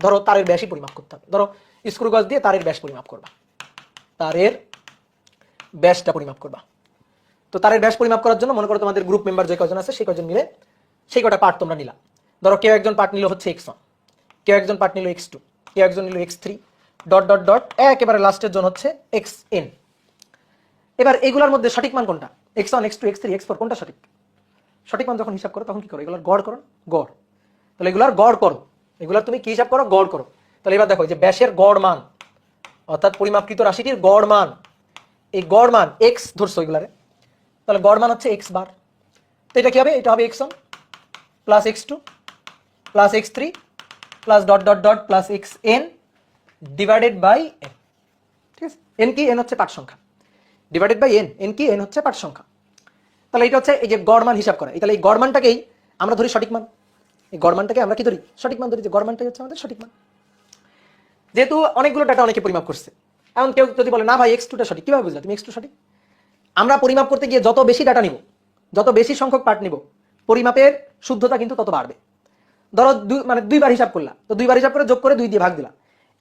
ধরো তারের ব্যাসই পরিমাপ করতে হবে, ধরো স্ক্রু গজ দিয়ে তারের ব্যাস পরিমাপ করবা, তারের ব্যাসটা পরিমাপ করবা। তো তারের ব্যাস পরিমাপ করার জন্য মনে করো তোমাদের গ্রুপ মেম্বার যে কজন আছে সেই কজন মিলে সেই কটা পার্ট তোমরা নিলা। ধরো কেউ একজন পার্ট নিল হচ্ছে x1, কেউ একজন পার্ট নিল x2, কেউ একজন নিল x3, ডট ডট ডট একেবারে লাস্টের জন হচ্ছে xn। এবার এগুলোর মধ্যে সঠিক মান কোনটা, x1 x2 x3 x4 কোনটা সঠিক? সঠিক মান যখন হিসাব করো তখন কি করো, এগুলোর গড় করো, গড়। তাহলে এগুলার গড় করো, এগুলার তুমি কি হিসাব করো, গড় করো। তাহলে এবার দেখো যে ব্যাসের গড় মান অর্থাৎ পরিমাপকৃত রাশিটির গড় মান, এই গড় মান x ধরছো এগুলারে, তাহলে গড় মান হচ্ছে x বার। তো এটা কি হবে, এটা হবে x1 plus x2 plus x3 plus dot dot dot plus xn divided by n। ঠিক আছে, n কি, n হচ্ছে পাঠ সংখ্যা, ডিভাইডেড বাই n, n কি, n হচ্ছে পাঠ সংখ্যা। তাহলে এটা হচ্ছে এই যে গড় মান হিসাব করা। তাহলে এই গড় মানটাকেই আমরা ধরি সঠিক মান, এই গড় মানটাকে আমরা কি ধরি, সঠিক মান ধরি, যে গড় মানটাই হচ্ছে আমাদের সঠিক মান। যেহেতু অনেকগুলো ডাটা অনেকে পরিমাপ করছে, এখন কেউ যদি বলে না ভাই x2টা সঠিক, কিভাবে বুঝলা তুমি x2 সঠিক? আমরা পরিমাপ করতে গিয়ে যত বেশি ডাটা নিব, যত বেশি সংখ্যক পার্ট নিব, পরিমাপের শুদ্ধতা কিন্তু তত বাড়বে। ধরো মানে দুইবার হিসাব করলা, তো দুইবার হিসাব করে যোগ করে 2 দিয়ে ভাগ দিলা,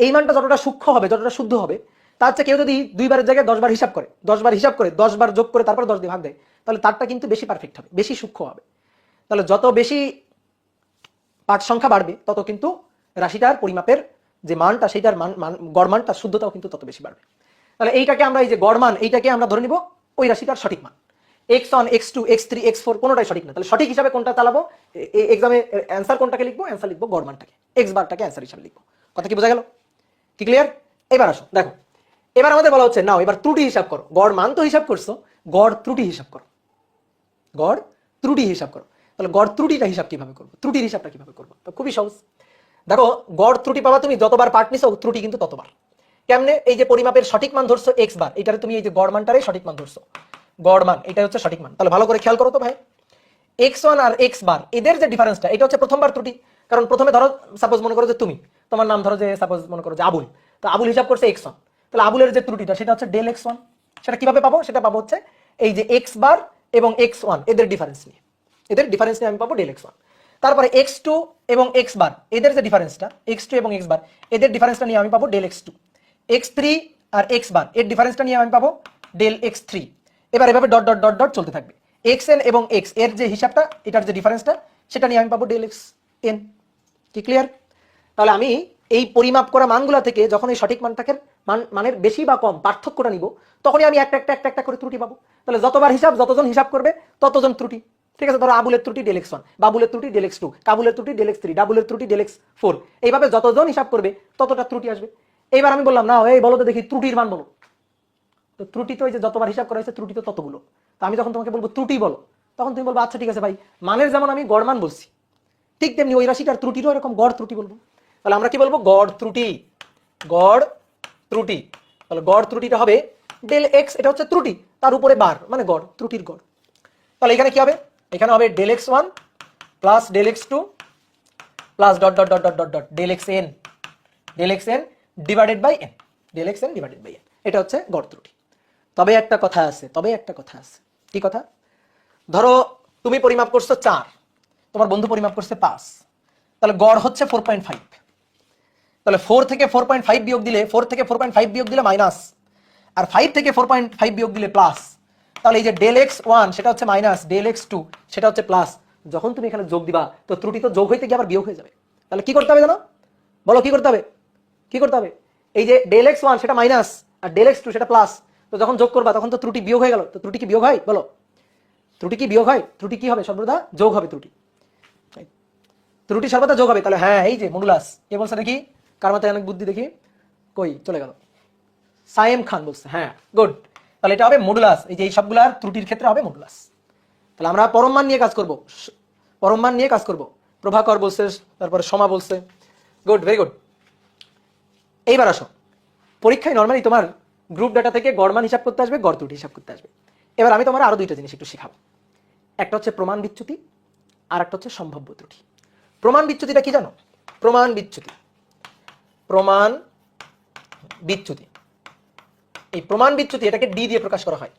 এই মানটা যতটা সূক্ষ্ম হবে, যতটা শুদ্ধ হবে, তার চেয়ে কেউ যদি দুইবারের জায়গায় 10 বার হিসাব করে, 10 বার হিসাব করে 10 বার যোগ করে তারপর 10 দিয়ে ভাগ দেয়, তাহলে তারটা কিন্তু বেশি পারফেক্ট হবে, বেশি সূক্ষ্ম হবে। তাহলে যত বেশি পার্ট সংখ্যা বাড়বে তত কিন্তু রাশিটার পরিমাপের যে মানটা, সেইটার গড় মানটা শুদ্ধতাও কিন্তু তত বেশি বাড়বে। তাহলে এইটাকে আমরা, এই যে গড় মান, এইটাকে আমরা ধরে নিব ওই রাশিটার সঠিক মান। x1 x2 x3 x4 কোনোটাই সঠিক না। তাহলে সঠিক হিসাবে কোনটা চালাবো, এক্সামে অ্যান্সার কোনটাকে লিখবো, অ্যান্সার লিখবো গড় মানটাকে, x বারটাকে অ্যান্সার হিসাবে লিখবো। কথা কি বোঝা গেল, কি ক্লিয়ার? এবার আসো দেখো, এবার আমাদের বলা হচ্ছে নাও এবার ত্রুটি হিসাব করো। গড় মান তো হিসাব করছো, গড় ত্রুটি হিসাব করো, গড় ত্রুটি হিসাব করো। তাহলে গড় ত্রুটিটা হিসাব কিভাবে করবো, ত্রুটির হিসাবটা কিভাবে করবো? তো খুবই সহজ। দেখো গড় ত্রুটি পাবা তুমি যতবার পার্ট নিছো ত্রুটি কিন্তু ততবার। কেমনে? এই যে পরিমাপের সঠিক মান ধরছো x বার, এটারে তুমি এই যে গড় মানটারে সঠিক মান ধরছো, গড় মান এটা হচ্ছে সঠিক মান। তাহলে ভালো করে খেয়াল করো তো ভাই, x1 আর x বার এদের যে ডিফারেন্সটা, এটা হচ্ছে প্রথমবার ত্রুটি। কারণ প্রথমে ধরো সাপোজ মনে করো যে তুমি, তোমার নাম ধরো যে সাপোজ মনে করো যে আবুল, তো আবুল হিসাব করছে x1, তাহলে আবুলের যে ত্রুটিটা সেটা হচ্ছে ডেল x1। সেটা কিভাবে পাবো, সেটা পাবো হচ্ছে এই যে x বার এবং x1 এদের ডিফারেন্স নিয়ে, এদের ডিফারেন্স নিয়ে আমি পাবো ডেল x1। তারপরে x2 এবং x বার এদের যে ডিফারেন্সটা, x2 এবং x বার এদের ডিফারেন্সটা নিয়ে আমি পাবো ডেল x2। x3 আর x বার এর ডিফারেন্সটা নিয়ে আমি পাবো ডেল x3। এবার এভাবে ডট ডট ডট ডট চলতে থাকবে। xn এবং x এর যে হিসাবটা, এটার যে ডিফারেন্সটা, সেটা নিয়ে আমি পাবো ডেল xn। কি ক্লিয়ার? তাহলে আমি এই পরিমাপ করা মানগুলো থেকে যখন এই সঠিক মানটাকে মানের বেশি বা কম পার্থক্যটা নিব, তখনই আমি একটা একটা একটা একটা করে ত্রুটি পাবো। তাহলে যতবার হিসাব, যতজন হিসাব করবে ততজন ত্রুটি। ঠিক আছে, ধরো আবুলের ত্রুটি ডেল x1, বাবুলের ত্রুটি ডেল x2, কাবুলের ত্রুটি ডেল x3, ডাবুলের ত্রুটি ডেল x4, এইভাবে যতজন হিসাব করবে ততটা ত্রুটি আসবে। এইবার আমি বললাম না এই বলো তো দেখি ত্রুটির মান বলো। তো ত্রুটি তো এই যে যতবার হিসাব করা হয়েছে ত্রুটি তো ততগুলো। তো আমি যখন তোমাকে বলবো ত্রুটি বলো, তখন তুমি বলবো আচ্ছা ঠিক আছে ভাই, মানের যেমন আমি গড় মান বলছি, ঠিক তেমনি ওই রাশিটার ত্রুটিরও এরকম গড় ত্রুটি বলবো। তাহলে আমরা কি বলবো, গড় ত্রুটি, গড় ত্রুটি। তাহলে গড় ত্রুটিটা হবে ডেল x, এটা হচ্ছে ত্রুটি, তার উপরে বার মানে গড়, ত্রুটির গড়। তাহলে এখানে কি হবে, এখানে হবে del x1 plus del x2 plus dot dot dot dot dot dot del xn, del xn divided by n, del xn divided by n, এটা হচ্ছে গড় ত্রুটি। তবে একটা কথা আছে, তবে একটা কথা আছে। কি কথা? ধরো তুমি পরিমাপ করছো 4, তোমার বন্ধু পরিমাপ করছে 5, তাহলে গড় হচ্ছে 4.5। তাহলে 4 থেকে 4.5 বিয়োগ দিলে, 4 থেকে 4.5 বিয়োগ দিলে মাইনাস, আর 5 থেকে 4.5 বিয়োগ দিলে প্লাস। তাহলে এই যে ডেল x1 সেটা হচ্ছে মাইনাস, ডেল x2 সেটা হচ্ছে প্লাস। যখন তুমি এখানে যোগ দিবা তো ত্রুটি তো যোগ হইতে গিয়ে আবার বিয়োগ হয়ে যাবে। তাহলে কি করতে হবে জানো, বলো কি করতে হবে? কি করতে হবে? এই যে ডেল x1 সেটা মাইনাস আর ডেল x2 সেটা প্লাস, তো যখন যোগ করবা তখন তো ত্রুটি বিয়োগ হয়ে গেল। তো ত্রুটি কি বিয়োগ হয় বলো? ত্রুটি কি বিয়োগ হয়? ত্রুটি কি হবে? সর্বদা যোগ হবে ত্রুটি, ত্রুটি সর্বদা যোগ হবে। তাহলে হ্যাঁ, এই যে মডুলাস কে বলছে দেখি, কার মাথায় অনেক বুদ্ধি দেখি, কই চলে গেল, সায়েম খান বলছে, হ্যাঁ গুড। তাহলে এটা হবে মডুলাস, এই যে এই সবগুলার ত্রুটির ক্ষেত্রে হবে মডুলাস। তাহলে আমরা পরম মান নিয়ে কাজ করব, পরম মান নিয়ে কাজ করব। প্রভাকর বলছে, তারপরে সমা বলছে, গুড, ভেরি গুড। এইবার আসো, পরীক্ষায় নর্মালি তোমার গ্রুপ ডাটা থেকে গড় মান হিসাব করতে আসবে, গড় ত্রুটি হিসাব করতে আসবে। এবার আমি তোমার আরো দুইটা জিনিস একটু শেখাবো, একটা হচ্ছে প্রমাণ বিচ্যুতি আর একটা হচ্ছে সম্ভাব্য ত্রুটি। প্রমাণ বিচ্যুতিটা কি জানো? প্রমাণ বিচ্যুতি, প্রমাণ বিচ্যুতি, এই প্রমাণ বিচ্যুতি এটাকে ডি দিয়ে প্রকাশ করা হয়।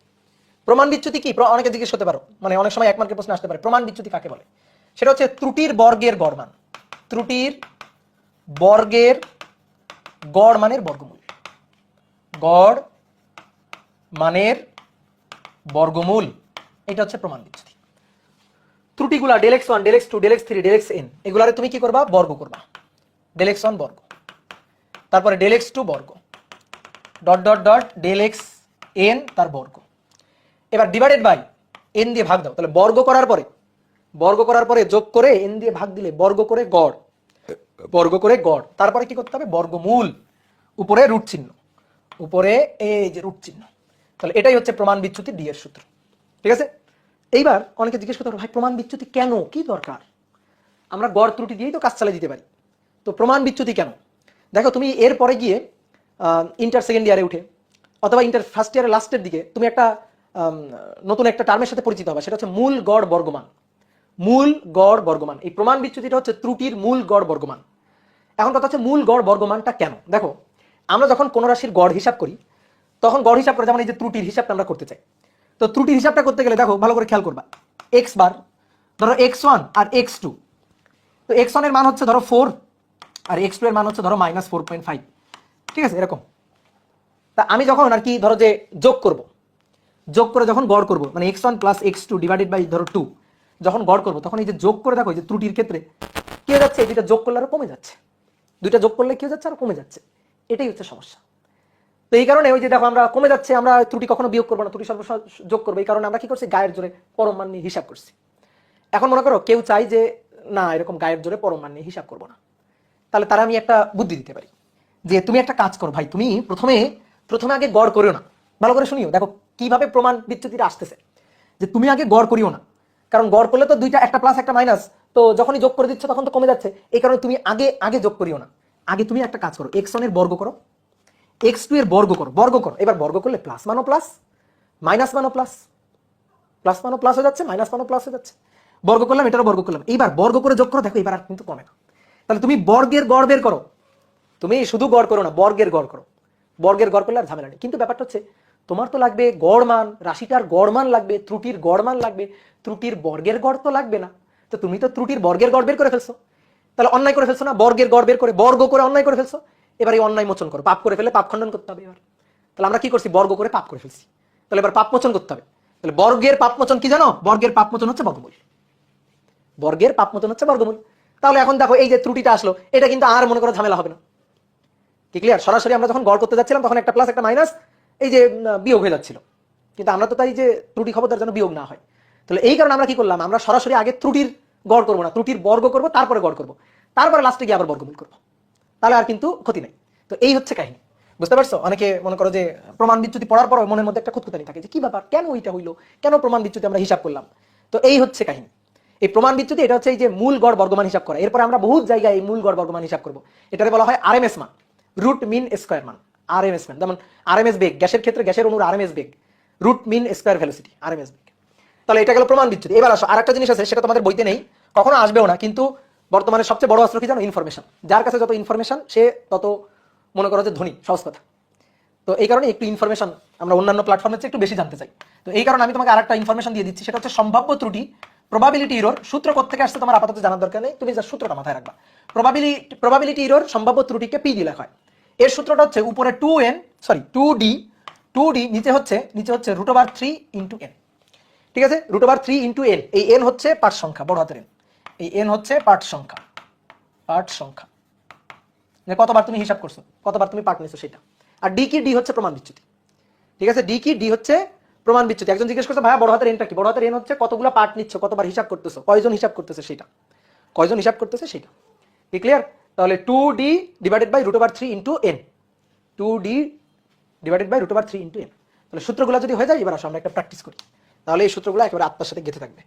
প্রমাণ বিচ্যুতি কি অনেকে জিজ্ঞেস করতে পারো, মানে অনেক সময় 1 মার্কের প্রশ্ন আসতে পারে, প্রমাণ বিচ্যুতি কাকে বলে? সেটা হচ্ছে ত্রুটির বর্গের গড় মান, ত্রুটির বর্গের গড় মানের বর্গমূল, গড় মানের বর্গমূল, এটা হচ্ছে প্রমাণ বিচ্যুতি। ত্রুটিগুলা del x one, del x two, del x three, del x n, এগুলারে তুমি কি করবা? বর্গ করবা। ডেল এক্স ওয়ান বর্গ, তারপরে ডেল এক্স টু বর্গ, dot dot dot del x n তার বর্গ। এবার ডিভাইডেড বাই এন দিয়ে ভাগ দাও, তাহলে বর্গ করার পরে যোগ করে এন দিয়ে ভাগ দিলে বর্গ করে গড়, বর্গ করে গড়, তারপরে কি করতে হবে? বর্গমূল, উপরে রুট চিহ্ন, উপরে এই যে রুট চিহ্ন। তাহলে এটাই হচ্ছে প্রমাণ বিচ্যুতি ডি এর সূত্র। ঠিক আছে? এইবার অনেকে জিজ্ঞেস করতে পারে, ভাই প্রমাণ বিচ্যুতি কেন, কি দরকার? আমরা গড় ত্রুটি দিয়েই তো কাজ চালিয়ে দিতে পারি, তো প্রমাণ বিচ্যুতি কেন? দেখো, তুমি এর পরে গিয়ে ইন্টার সেকেন্ড ইয়ারে উঠে অথবা ইন্টার ফার্স্ট ইয়ারের লাস্টের দিকে তুমি একটা নতুন একটা টার্মের সাথে পরিচিত হবে, সেটা হচ্ছে মূল গড় বর্গমান। মূল গড় বর্গমান, এই প্রমাণ বিচ্যুতিটা হচ্ছে ত্রুটির মূল গড় বর্গমান। এখন কথা হচ্ছে মূল গড় বর্গমানটা কেন? দেখো, আমরা যখন কোন রাশির গড় হিসাব করি তখন গড় হিসাব করে, যেমন এই যে ত্রুটির হিসাবটা আমরা করতে চাই, তো ত্রুটির হিসাবটা করতে গেলে দেখো ভালো করে খেয়াল করবা, এক্স বার ধরো এক্স ওয়ান আর এক্স টু, তো এক্স ওয়ান এর মান হচ্ছে ধরো 4 আর এক্স টু এর মান হচ্ছে ধরো -4.5। ঠিক আছে? এরকম। তা আমি যখন আর কি ধরো যে যোগ করে যখন গড় করব, মানে x one plus x two divided by ধরো 2, যখন গড় করবো তখন এই যে যোগ করে দেখো, এই যে ত্রুটির ক্ষেত্রে কি হয়ে যাচ্ছে, এই দুইটা যোগ করলে আরো কমে যাচ্ছে, দুইটা যোগ করলে কি হয়ে যাচ্ছে, আরো কমে যাচ্ছে। এটাই হচ্ছে সমস্যা। তো এই কারণে ওই যে দেখো, আমরা কমে যাচ্ছে, আমরা ত্রুটি কখনো বিয়োগ করবো না, ত্রুটি সর্বদা যোগ করবো। এই কারণে আমরা কি করছি, গায়ের জোরে পরম মান নিয়ে হিসাব করছি। এখন মনে করো কেউ চাই যে না, এরকম গায়ের জোরে পরম মান নিয়ে হিসাব করবো না, তাহলে তারা আমি একটা বুদ্ধি দিতে পারি যে তুমি একটা কাজ করো ভাই, তুমি প্রথমে আগে গড় করিও না। ভালো করে শুনিও, দেখো কিভাবে প্রমাণ বিচ্যুতিটা আসতেছে, যে তুমি আগে গড় করিও না, কারণ গড় করলে তো দুইটা, একটা প্লাস একটা মাইনাস, তো যখনই যোগ করে দিচ্ছ তখন তো কমে যাচ্ছে। এই কারণে তুমি আগে যোগ করিও না, আগে তুমি একটা কাজ করো, এক্স ওয়ান এর বর্গ করো, এক্স টু এর বর্গ করো। এবার বর্গ করলে প্লাস মানও প্লাস, মাইনাস মানও প্লাস, প্লাস মানও প্লাস হয়ে যাচ্ছে, মাইনাস মানও প্লাস হয়ে যাচ্ছে। বর্গ করলাম, এটারও বর্গ করলাম, এইবার বর্গ করে যোগ করো, দেখো এবার আর কিন্তু কমে না। তাহলে তুমি বর্গের গড় বের করো, তুমি শুধু গড় করো না, বর্গের গড় করো। বর্গের গড় করলে আর ঝামেলা নেই। কিন্তু ব্যাপারটা হচ্ছে, তোমার তো লাগবে গড় মান, রাশিটার গড় মান লাগবে, ত্রুটির গড় মান লাগবে, ত্রুটির বর্গের গড় তো লাগবে না। তো তুমি তো ত্রুটির বর্গের গড় বের করে ফেলছো, তাহলে অন্যায় করে ফেলছো না, বর্গের গড় বের করে বর্গ করে অন্যায় করে ফেলছো। এবার এই অন্যায় মোচন করো, পাপ করে ফেলে পাপ খণ্ডন করতে হবে। এবার তাহলে আমরা কি করছি, বর্গ করে পাপ করে ফেলছি, তাহলে এবার পাপ মোচন করতে হবে। তাহলে বর্গের পাপ মোচন কি জানো? বর্গের পাপ মোচন হচ্ছে বর্গমূল, বর্গের পাপ মোচন হচ্ছে বর্গমূল। তাহলে এখন দেখো, এই যে ত্রুটিটা আসলো, এটা কিন্তু আর মনে করো ঝামেলা হবে না। কি ক্লিয়ার? সরাসরি আমরা যখন গড় করতে যাচ্ছিলাম তখন একটা প্লাস একটা মাইনাস, এই যে বিয়োগ হয়ে যাচ্ছিল, কিন্তু আমরা তো তাই যে ত্রুটি খবরদার যেন বিয়োগ না হয়। তাহলে এই কারণে আমরা কি করলাম, আমরা সরাসরি আগে ত্রুটির গড় করবো না, ত্রুটির বর্গ করবো, তারপরে গড় করবো, তারপরে লাস্টে গিয়ে আবার বর্গমূল করবো, তাহলে আর কিন্তু ক্ষতি নেই। তো এই হচ্ছে কাহিনী, বুঝতে পারছো? অনেকে মনে করো যে প্রমাণ বিচ্যুতি পড়ার পর মনের মধ্যে একটা খুঁতখুঁতানি থাকে যে কি ব্যাপার, কেন ওইটা হইলো, কেন প্রমাণ বিচ্যুতি আমরা হিসাব করলাম। তো এই হচ্ছে কাহিনী, এই প্রমাণ বিচ্যুতি, এটা হচ্ছে এই যে মূল গড় বর্গমান হিসাব করা। এরপরে আমরা বহুত জায়গায় এই মূল গড় বর্গমান হিসাব করবো, এটারে বলা হয় আরএমএস মান, রুট মিন স্কয়ার মান, আরএমএস মান। যেমন আরএমএস বেগ, গ্যাসের ক্ষেত্রে গ্যাসের অনুর আরএমএস বেগ, root mean square velocity, RMS বেগ। তাহলে এটা গেল প্রমাণ বিচ্যুতি। এবার আসো, আরেকটা জিনিস আছে, সেটা তোমাদের বইতে নেই, কখনো আসবেও না, কিন্তু বর্তমানে সবচেয়ে বড় অস্ত্র কি জানো? ইনফরমেশন। যার কাছে যত ইনফরমেশন সে তত মনে করো যে ধনী, সহজ কথা। তো এই কারণে একটু ইনফরমেশন আমরা অন্যান্য প্ল্যাটফর্মের চেয়ে একটু বেশি জানতে চাই। তো এই কারণে আমি তোমাকে আরেকটা ইনফরমেশন দিয়ে দিচ্ছি, সেটা হচ্ছে সম্ভাব্য ত্রুটি, প্রবাবিলিটি এরর। সূত্র কোত্থেকে আসছে তোমার আপাতত জানার দরকার নেই, তুমি যা সূত্রটা মাথায় রাখবা। প্রবাবিলিটি এরর, সম্ভাব্য ত্রুটিকে পি দিয়ে লেখা হয়। এর সূত্রটা হচ্ছে উপরে 2d, নিচে হচ্ছে √3 × n। ঠিক আছে? √3 × n, এই n হচ্ছে পাঠ সংখ্যা, বড় হাতের n, এই n হচ্ছে পাঠ সংখ্যা, যে কতবার তুমি হিসাব করছো, কতবার তুমি পাঠ নিছো সেটা। আর ডি কি? ডি হচ্ছে প্রমাণ বিচ্যুতি। ঠিক আছে? ডি কি? ডি হচ্ছে প্রমাণ বিচ্যুতি। একজন জিজ্ঞেস করছে, ভাইয়া বড় হাতের এনটা কি? বড় হাতের এন হচ্ছে কতগুলো পাঠ নিচ্ছ, কতবার হিসাব করতেছো, কয়জন হিসাব করতেছে সেটা, কি ক্লিয়ার? তাহলে 2d divided by √3 × n, 2d divided by √3 × n। তাহলে সূত্রগুলো যদি হয়ে যায়, এবার আসো আমরা একটা প্র্যাকটিস করি, তাহলে এই সূত্রগুলো একেবারে আত্মার সাথে গেঁথে থাকবে।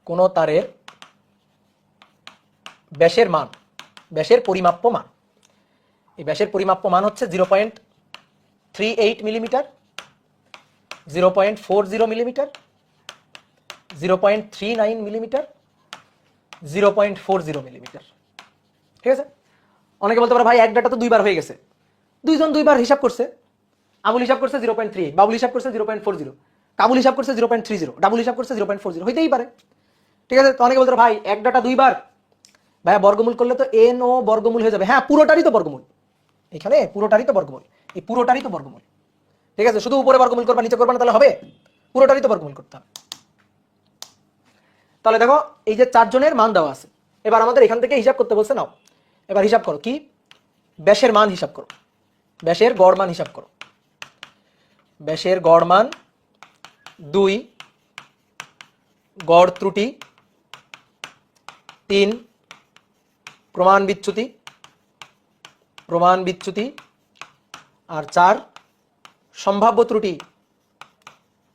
কোন তারের ব্যাসের মান, ব্যাসের পরিমাপ্য মান, এই ব্যাসের পরিমাপ্য মান হচ্ছে 0.38 মিলিমিটার, 0.40 মিলিমিটার, 0.39 মিলিমিটার, 0.40 মিলিমিটার। ঠিক আছে? অনেকে বলতে পারে, ভাই এক ডাটা তো দুইবার হয়ে গেছে, দুইজন দুইবার হিসাব করছে, আমুল হিসাব করছে 0.38, বাবুল হিসাব করছে 0.40, কাবুল হিসাব করছে 0.30, ডাবুল হিসাব করছে 0.40, হইতেই পারে। ঠিক আছে, তো অনেকে বলতে ভাই এক ডাটা দুইবার, ভাইয়া বর্গমূল করলে তো এন ও বর্গমূল হয়ে যাবে। হ্যাঁ, পুরোটারই তো বর্গমূল, এখানে পুরোটারই তো বর্গমূল, এই পুরোটারই তো বর্গমূল। ঠিক আছে, শুধু উপরে বর্গমূল করবা নিচে করবা না তাহলে হবে? পুরোটারই তো বর্গমূল করতে হবে। তাহলে দেখো এই যে 4 জনের মান দেওয়া আছে, এবার আমাদের এখান থেকে হিসাব করতে বলছে। নাও এবার হিসাব করো, কি ব্যাসের মান হিসাব করো, ব্যাসের গড় মান হিসাব করো। ব্যাসের গড় মান 2, গড় ত্রুটি 3, প্রমাণ বিচ্যুতি, প্রমাণ বিচ্যুতি আর 4 সম্ভাব্য ত্রুটি,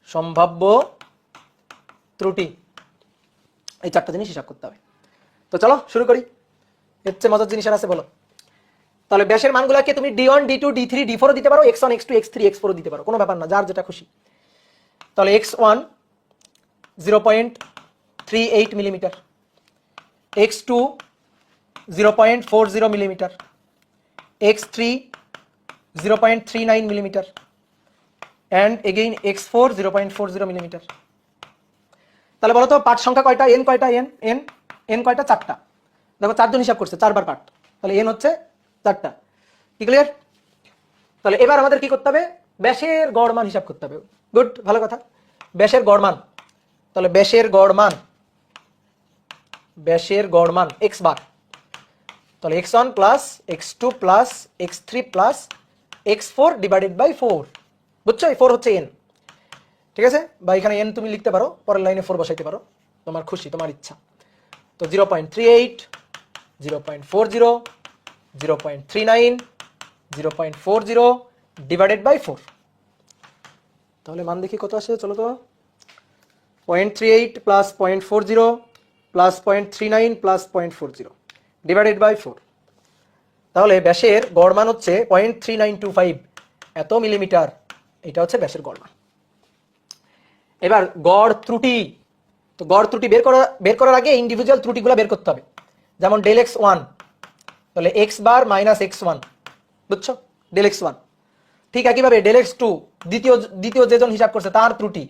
সম্ভাব্য ত্রুটি। এই 4টা জিনিস হিসাব করতে হবে। তো চলো শুরু করি, এর চেয়ে মজার জিনিস আর আছে বলো? তাহলে ব্যাসের মানগুলোকে তুমি D1, D2, D3, D4 দিতে পারো, X1, X2, X3, X4 দিতে পারো, কোনো ব্যাপার না, যার যেটা খুশি। তাহলে X1 0.38 millimetre, X2 0.40 millimetre, X3 0.39 millimetre and again X4 0.40 millimetre. তাহলে বলো তো পার্ট সংখ্যা কয়টা, n কয়টা, n কয়টা? 4টা। দেখো 4 জন হিসাব করছে, 4 বার পার্ট, তাহলে n হচ্ছে 4টা। কি ক্লিয়ার? তাহলে এবার আমাদের কি করতে হবে, ব্যাসের গড় মান হিসাব করতে হবে। গুড, ভালো কথা, ব্যাসের গড় মান। তাহলে ব্যাসের গড় মান, ব্যাসের গড় মান x বার, তাহলে x1 plus x2 plus x3 plus x4 divided by 4। বুঝছো, এই 4 হচ্ছে n। ঠিক আছে, বা এখানে n তুমি লিখতে পারো, পরের লাইনে 4 বসাইতে পারো, তোমার খুশি, তোমার ইচ্ছা। তো 0.38, 0.40, 0.39, 0.40 ডিভাইডেড বাই 4। তাহলে মান দেখি কত আসে, চলো তো। 0.38 plus 0.40 plus 0.39 plus 0.40 divided by 4। তাহলে ব্যাসের গড় মান হচ্ছে 0.3925 এত মিলিমিটার। এটা হচ্ছে ব্যাসের গড় মান। এবার গড় ত্রুটি, তো গড় ত্রুটি বের করার আগে ইন্ডিভিজুয়াল ত্রুটিগুলো বের করতে হবে। যেমন ডেল x1, তাহলে x বার মাইনাস x1, বুঝছো, ডেল x1। ঠিক একইভাবে ডেল x2, দ্বিতীয় যেজন হিসাব করছে তার ত্রুটি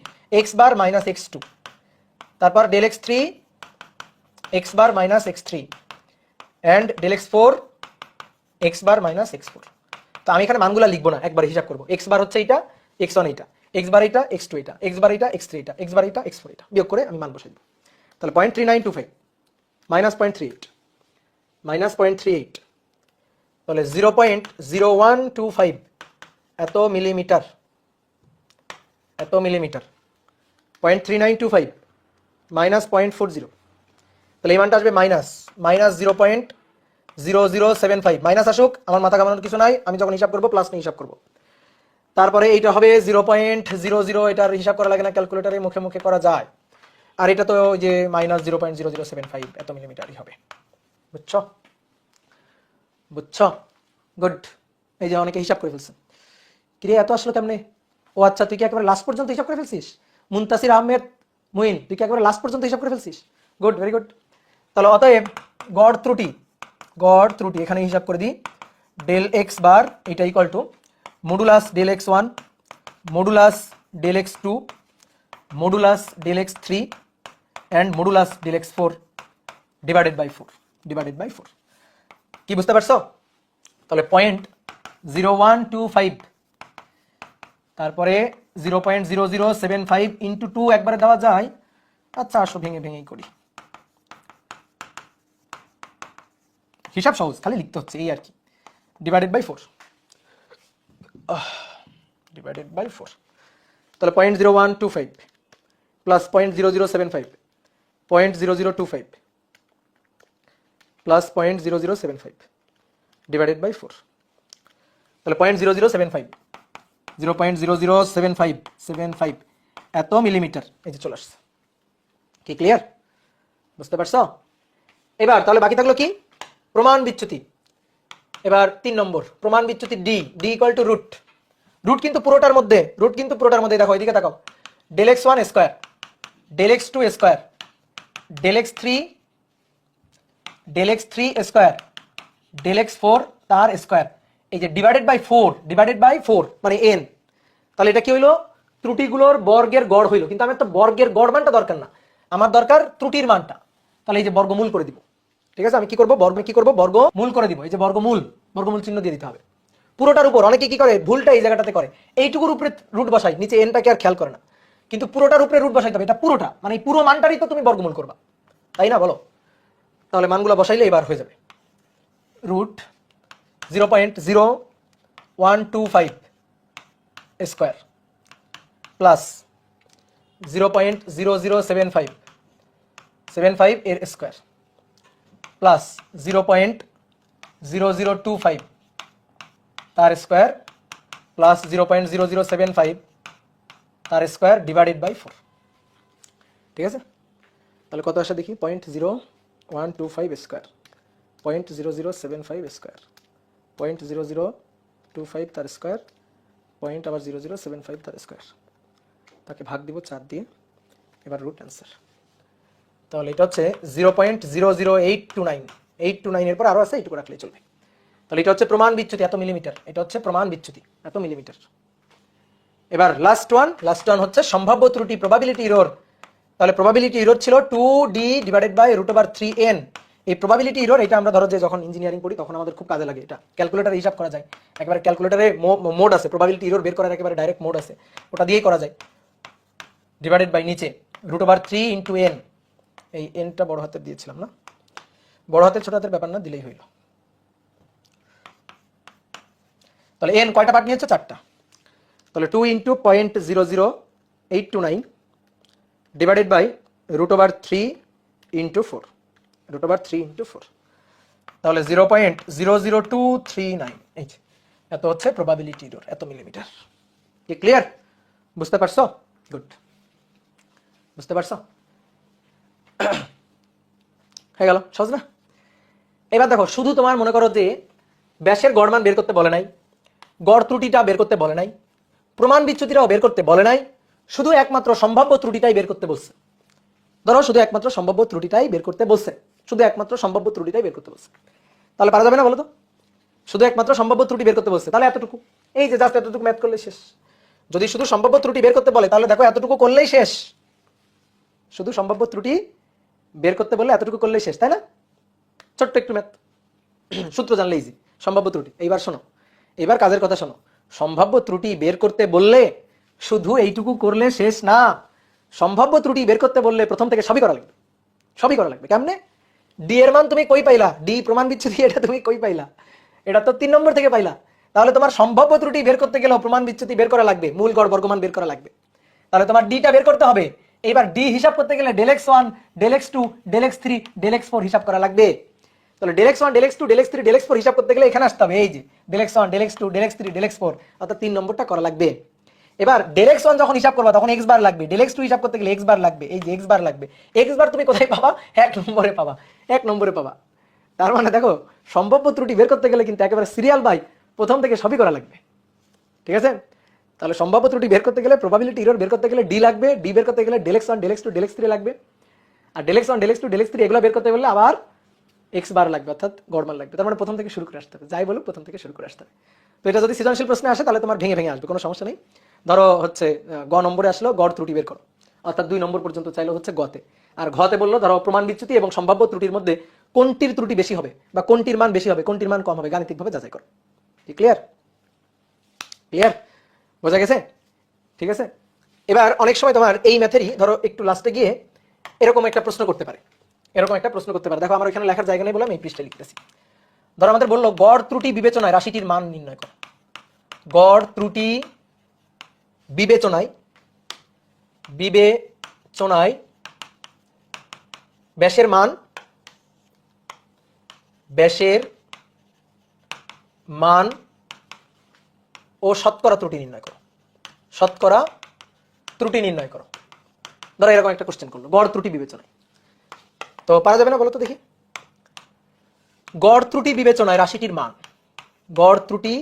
x বার মাইনাস x2। তারপর del x3, x bar minus x3 and del x4, x bar minus x4। তো আমি এখানে মানগুলো লিখবো না, একবার হিসাব করবো। x বার হচ্ছে এটা, x1 এটা, x বার এটা, x2 এটা, x বার এটা, x3 এটা, x বার এটা, x4 এটা, বিয়োগ করে আমি মান বসাই দেবো। তাহলে 0.3925 মাইনাস 0.38 মাইনাস 0.38, তাহলে 0.0125 এত মিলিমিটার, এত মিলিমিটার। 0.3925 মাইনাস 0.40, তাহলে এই মানটা আসবে মাইনাস 0.0075। মাইনাস আসুক, আমার মাথা ঘামানোর কিছু নাই, আমি যখন হিসাব করবো প্লাস নিয়ে হিসাব করবো। তারপরে এইটা হবে 0.00, এটার হিসাব করা লাগে না, ক্যালকুলেটারে মুখে মুখে করা যায়। আর এটা তো ওই যে মাইনাস 0.0075 এত মিলিমিটারই হবে। বুঝছো, বুঝছো, গুড। এই যে অনেকে হিসাব করে ফেলছে, কিরে এত আসলো কেমনে? ও আচ্ছা, তুই কি একেবারে লাস্ট পর্যন্ত হিসাব করে ফেলছিস? মুনতাসির আহমেদ মুইন, তুই কি একেবারে লাস্ট পর্যন্ত হিসাব করে ফেলছিস? Good, very good. তাহলে অতএব গড় ত্রুটি, গড় ত্রুটি এখানে হিসাব করে দিই, ডেল এক্স বার এটা equal to modulus del x1 modulus del x2 modulus del x3 and modulus del x4 divided by 4, divided by 4। কি বুঝতে পারছো? তাহলে 0.0125, তারপরে 0.0075 ইন্টু 2 একবারে দেওয়া যায়। আচ্ছা আসো ভেঙে ভেঙেই করি, হিসাব সহজ, খালি লিখতে হচ্ছে এই আর কি। Divided by 4, divided by 4। তাহলে 0.0125 প্লাস 0.0075 0.0025 প্লাস 0.0075 ডিভাইডেড বাই 4। তাহলে 0.0075, 0.0075 এত মিলিমিটার, এই যে চলে আসছে। কি ক্লিয়ার? বুঝতে পারছো? এবার তাহলে বাকি থাকলো কি, প্রমাণ বিচ্যুতি। এবার 3 নম্বর প্রমাণ বিচ্যুতি D, D equal to root. Root কিন্তু পুরোটার মধ্যে, রুট কিন্তু পুরোটার মধ্যে, দেখো এদিকে তাকাও, del x1 square, del x2 square, del x3, del x3 square, del x4 তার স্কয়ার, এই যে ডিভাইডেড বাই 4, ডিভাইডেড বাই 4 মানে n, তাহলে এটা কি হইলো, ত্রুটিগুলোর বর্গের গড় হইলো, কিন্তু আমার তো বর্গের গড় মানটা দরকার না, আমার দরকার ত্রুটির মানটা। তাহলে এই যে বর্গমূল করে দিব, ঠিক আছে, আমি কি করব, বর্গমূল করে দিব, এই যে বর্গমূল চিহ্ন দিয়ে দিতে হবে। পুরোটার উপর অনেকে কি করে, ভুলটা এই জায়গাটাতে করে, এইটুকুর উপরে রুট বসাই, নিচে এনটাকে আর খেয়াল করে না, কিন্তু পুরোটার উপরে রুট বসাইতে হবে, এটা পুরোটা মানে এই পুরো মানটারই তো তুমি বর্গমূল করবা, তাই না বলো? তাহলে মানগুলো বসাইলে এবার হয়ে যাবে রুট 0.0125 স্কোয়ার প্লাস 0.0075 এর স্কোয়ার প্লাস 0.0025 তার স্কোয়ার প্লাস 0.0075 তার স্কোয়ার ডিভাইডেড বাই 4। ঠিক আছে, তাহলে কত আসে দেখি, 0.0125 স্কোয়ার, 0.0075 স্কোয়ার, 0.0025 তার স্কোয়ার, আবার 0075 তার স্কোয়ার, তাকে ভাগ দিব 4 দিয়ে, এবার রুট অ্যান্সার। তাহলে এটা হচ্ছে 0.00829 এর পর আরো আছে, এইটুকু রাখলেই চলবে। তাহলে এটা হচ্ছে প্রমাণ বিচ্যুতি এত মিলিমিটার, এটা হচ্ছে প্রমাণ বিচ্যুতি এত মিলিমিটার। এবার লাস্ট ওয়ান হচ্ছে সম্ভাব্য ত্রুটি, প্রবাবিলিটি এরর। তাহলে প্রবাবিলিটি এরর ছিল 2d ডিভাইডেড বাই √3n। এই প্রবাবিলিটি এরর এটা আমরা ধরো যে যখন ইঞ্জিনিয়ারিং পড়ি তখন আমাদের খুব কাজে লাগে, এটা ক্যালকুলেটরে হিসাব করা যায়, একেবারে ক্যালকুলেটরে মোড আছে, প্রবাবিলিটি এরর বের করার একেবারে ডাইরেক্ট মোড আছে, ওটা দিয়েই করা যায়। ডিভাইডেড বাই নিচে √3 ইন্টু n, এই nটা বড় হাতের দিয়েছিলাম না, বড় হাতের ছোট হাতের ব্যাপার না, দিলেই হইল। তাহলে n কয়টা পার্ট নিয়েছে, 4টা। তাহলে 2 into 0.00829 divided by √3 into 4, √3 into 4, তাহলে 0.00239, এই এত হচ্ছে প্রবাবিলিটি এরর এত মিলিমিটার। কি ক্লিয়ার? বুঝতে পারছো? গুড, বুঝতে পারছো? হয়ে গেল, সহজ না? এবার দেখো, শুধু তোমার মনে করো যে ব্যাসের গড় মান বের করতে বলে নাই, গড় ত্রুটিটা বের করতে বলে নাই, প্রমাণ বিচ্যুতিটাও বের করতে বলে নাই, শুধু একমাত্র সম্ভাব্য ত্রুটিটাই বের করতে বলছে। ধরো শুধু একমাত্র সম্ভাব্য ত্রুটিটাই বের করতে বলছে, শুধু একমাত্র সম্ভাব্য ত্রুটিটাই বের করতে বলছে, তাহলে পারা যাবে না বলো তো? শুধু একমাত্র সম্ভাব্য ত্রুটি বের করতে বলছে, তাহলে এতটুকু, এই যে জাস্ট এতটুকু ম্যাথ করলে শেষ। যদি শুধু সম্ভাব্য ত্রুটি বের করতে বলে তাহলে দেখো এতটুকু করলেই শেষ, শুধু সম্ভাব্য ত্রুটি বের করতে বললে এতটুকু করলেই শেষ, তাই না? ছোট্ট একটু ম্যাথ, সূত্র জানলে ইজি। সম্ভাব্য ত্রুটি, এইবার শোনো, এবার কাজের কথা শোনো। সম্ভাব্য ত্রুটি বের করতে বললে শুধু এইটুকু করলে শেষ না, সম্ভাব্য ত্রুটি বের করতে বললে প্রথম থেকে সবই করা লাগবে, সবই করা লাগবে। কেমনে? ডি এর মান তুমি কই পাইলা, ডি প্রমাণ বিচ্যুতি, এটা তুমি কই পাইলা? এটা তো 3 নম্বর থেকে পাইলা। তাহলে তোমার সম্ভাব্য ত্রুটি বের করতে গেলেও প্রমাণ বিচ্যুতি বের করা লাগবে, মূল গড় বর্গমান বের করা লাগবে, তাহলে তোমার ডিটা বের করতে হবে। এবার ডি হিসাব করতে গেলে ΔX1 ΔX2 ΔX3 ΔX4 হিসাব করা লাগবে। তাহলে ΔX1 ΔX2 ΔX3 ΔX4 হিসাব করতে গেলে এখানে আসতে হবে, এই যে ΔX1 ΔX2 ΔX3 ΔX4, অর্থাৎ 3 নম্বরটা করা লাগবে। এবার ΔX1 যখন হিসাব করবা তখন x বার লাগবে, ΔX2 হিসাব করতে গেলে x বার লাগবে, এই যে x বার লাগবে। x বার তুমি কোথায় পাবা? 1 নম্বরে পাবা, 1 নম্বরে পাবা। তার মানে দেখো, সম্ভাব্য ত্রুটি বের করতে গেলে কিন্তু একেবারে সিরিয়াল বাই প্রথম থেকে সবই করা লাগবে, ঠিক আছে? তাহলে সম্ভাব্য ত্রুটি বের করতে গেলে, প্রবাবিলিটি এরর বের করতে গেলে ডি লাগবে, ডি বের করতে গেলে ΔX1 ΔX2 ΔX3 লাগবে, আর ΔX1 ΔX2 ΔX3 এগুলো বের করতে গেলে আবার x বার লাগবে, অর্থাৎ গড়মান লাগবে। তার মানে প্রথম থেকে শুরু করে আসতে হবে, যাই বলো প্রথম থেকে শুরু করে আসতে হবে। তো এটা যদি সৃজনশীল প্রশ্নে আসে তাহলে তোমার ভেঙে ভেঙে আসবে, কোনো সমস্যা নেই। ধরো হচ্ছে গ নম্বরে আসলো গড় ত্রুটি বের করো, অর্থাৎ 2 নম্বর পর্যন্ত চাইলো হচ্ছে গতে, আর ঘতে বললো ধরো প্রমাণ বিচ্যুতি এবং সম্ভাব্য ত্রুটির মধ্যে কোনটির ত্রুটি বেশি হবে বা কোনটির মান বেশি হবে, কোনটির মান কম হবে, গাণিতিকভাবে যাচাই করো। ক্লিয়ার? ক্লিয়ার? বোঝা গেছে? ঠিক আছে। এবার অনেক সময় তোমার এই ম্যাথেরই ধরো একটু লাস্টে গিয়ে এরকম একটা প্রশ্ন করতে পারে, এরকম একটা প্রশ্ন করতে পারে। দেখো আমার এখানে লেখার জায়গা নেই বলে আমি এই পৃষ্ঠায় লিখতেছি। ধরো আমাদের বললো গড় ত্রুটি বিবেচনায় রাশিটির মান নির্ণয় করো। গড় ত্রুটি বিবেচনায় ব্যাসের মান ও শতকরা ত্রুটি নির্ণয় করো, শতকরা ত্রুটি নির্ণয় করো। ধরো এরকম একটা কোশ্চেন করলো গড় ত্রুটি বিবেচনায়, তো পারা যাবে না বলো তো দেখি? গড় ত্রুটি বিবেচনায় রাশিটির মান, গড় ত্রুটি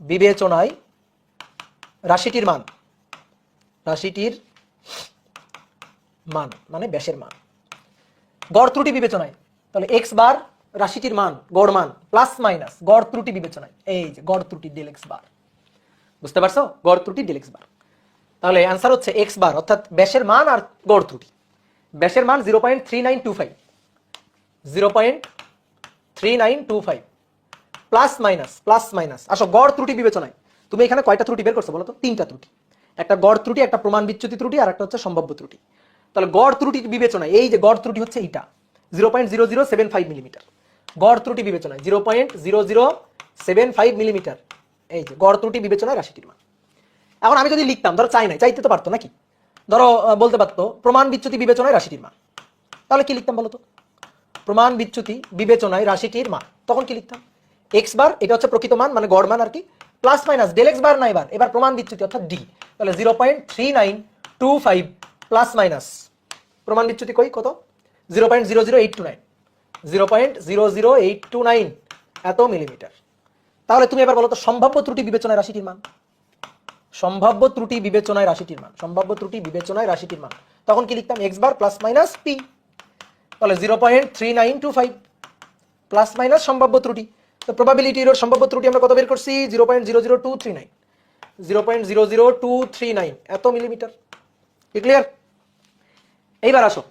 বিবেচনায় রাশিটির মান মানে ব্যাসের মান। গড় ত্রুটি বিবেচনায় তাহলে x বার রাশিটির মান, গড় মান প্লাস মাইনাস গড় ত্রুটি বিবেচনায়, এই যে গড় ত্রুটি ΔX বার, বুঝতে পারছো? গড় ত্রুটি ডেল এক্স বার। তাহলে অ্যান্সার হচ্ছে এক্স বার অর্থাৎ ব্যাসের মান আর গড় ত্রুটি। ব্যাসের মান 0.3925, 0.3925 প্লাস মাইনাস। আসো গড় ত্রুটি বিবেচনায় তুমি এখানে কয়টা ত্রুটি বের করছো বলো তো? 3টা ত্রুটি। একটা গড় ত্রুটি, একটা প্রমাণ বিচ্যুতি ত্রুটি, আর একটা হচ্ছে সম্ভাব্য ত্রুটি। তাহলে গড় ত্রুটি বিবেচনায় এই যে গড় ত্রুটি হচ্ছে এইটা 0.0075 মিলিমিটার। গড় ত্রুটি বিবেচনায় 0.0075 মিলিমিটার, এই যে গড় ত্রুটি বিবেচনায় রাশিটির মান। এখন আমি যদি লিখতাম, ধরো চাইতে তো পারতো নাকি, ধরো বলতে পারতো প্রমাণ বিচ্যুতি বিবেচনায় রাশিটির মান, তাহলে কি লিখতাম বলো তো? প্রমাণ বিচ্যুতি বিবেচনায় রাশিটির মান, তখন কি লিখতাম? এক্স বার, এটা হচ্ছে প্রকৃত মান মানে গড় মান আর কি, প্লাস মাইনাস ডেল এক্স বার না, এবার প্রমাণ বিচ্যুতি অর্থাৎ ডি। তাহলে 0.3925 প্লাস মাইনাস প্রমাণ বিচ্যুতি কত? 0.00829, 0.00829 এত মিলিমিটার। তাহলে তুমি এবার বলো তো সম্ভাব্য ত্রুটি বিবেচনায় রাশিটির মান, সম্ভাব্য ত্রুটি বিবেচনায় রাশিটির মান, সম্ভাব্য ত্রুটি বিবেচনায় রাশিটির মান, তখন কি লিখতাম? X bar plus minus P. তাহলে 0.3925 প্লাস মাইনাস সম্ভাব্য ত্রুটি। তো প্রবাবিলিটি এর সম্ভাব্য ত্রুটি আমরা কত বের করছি? 0.00239, 0.00239 এত মিলিমিটার। কি ক্লিয়ার? এইবার আসো